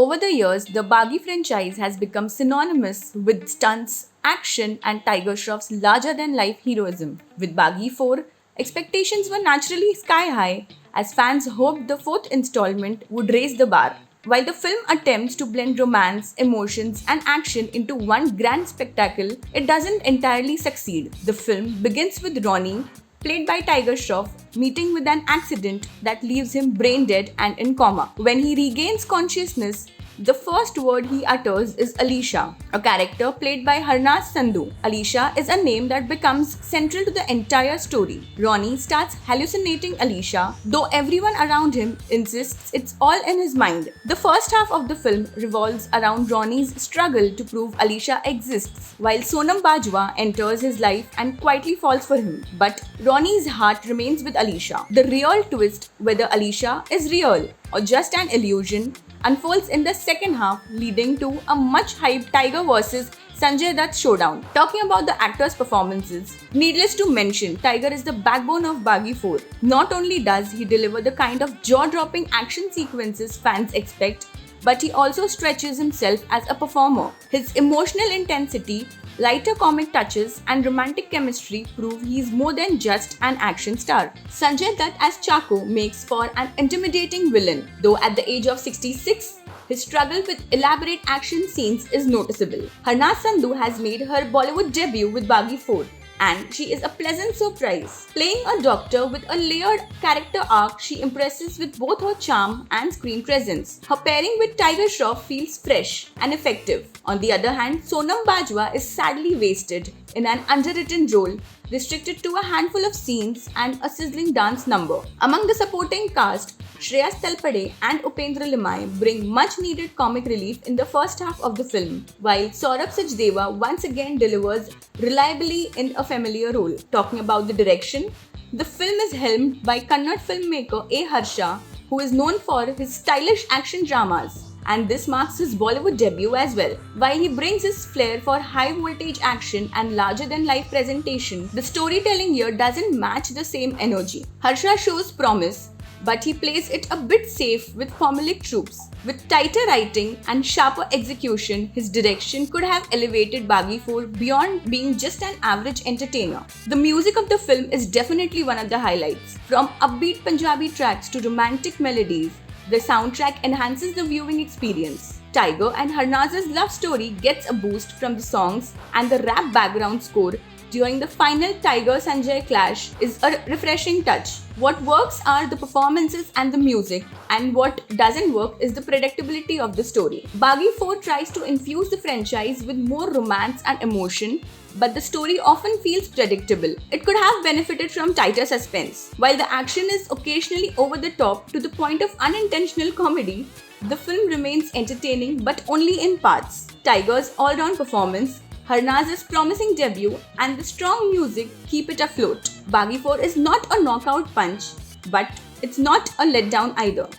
Over the years, the Baghi franchise has become synonymous with stunts, action, and Tiger Shroff's larger than life heroism. With Baghi 4, expectations were naturally sky high as fans hoped the fourth installment would raise the bar. While the film attempts to blend romance, emotions, and action into one grand spectacle, it doesn't entirely succeed. The film begins with Ronnie, played by Tiger Shroff, meeting with an accident that leaves him brain dead and in coma. When he regains consciousness, the first word he utters is Alisha, a character played by Harnaz Sandhu. Alisha is a name that becomes central to the entire story. Ronnie starts hallucinating Alisha, though everyone around him insists it's all in his mind. The first half of the film revolves around Ronnie's struggle to prove Alisha exists, while Sonam Bajwa enters his life and quietly falls for him. But Ronnie's heart remains with Alisha. The real twist, whether Alisha is real or just an illusion, unfolds in the second half, leading to a much hyped Tiger vs Sanjay Dutt showdown. Talking about the actors' performances, needless to mention, Tiger is the backbone of Baghi 4. Not only does he deliver the kind of jaw-dropping action sequences fans expect, but he also stretches himself as a performer. His emotional intensity, lighter comic touches, and romantic chemistry prove he's more than just an action star. Sanjay Dutt as Chaco makes for an intimidating villain, though at the age of 66, his struggle with elaborate action scenes is noticeable. Harnaz Sandhu has made her Bollywood debut with Baghi 4, and she is a pleasant surprise. Playing a doctor with a layered character arc, she impresses with both her charm and screen presence. Her pairing with Tiger Shroff feels fresh and effective. On the other hand, Sonam Bajwa is sadly wasted in an underwritten role, restricted to a handful of scenes and a sizzling dance number. Among the supporting cast, Shreyas Talpade and Upendra Limai bring much needed comic relief in the first half of the film, while Saurabh Sachdeva once again delivers reliably in a familiar role. Talking about the direction, the film is helmed by Kannada filmmaker A. Harsha, who is known for his stylish action dramas, and this marks his Bollywood debut as well. While he brings his flair for high voltage action and larger than life presentation, the storytelling here doesn't match the same energy. Harsha shows promise, but he plays it a bit safe with formulaic tropes. With tighter writing and sharper execution, his direction could have elevated Baghi 4 beyond being just an average entertainer. The music of the film is definitely one of the highlights. From upbeat Punjabi tracks to romantic melodies, the soundtrack enhances the viewing experience. Tiger and Harnaz's love story gets a boost from the songs, and the rap background score during the final Tiger-Sanjay clash is a refreshing touch. What works are the performances and the music, and what doesn't work is the predictability of the story. Baghi 4 tries to infuse the franchise with more romance and emotion, but the story often feels predictable. It could have benefited from tighter suspense. While the action is occasionally over the top to the point of unintentional comedy, the film remains entertaining but only in parts. Tiger's all-round performance, Harnaz's promising debut, and the strong music keep it afloat. Baghi 4 is not a knockout punch, but it's not a letdown either.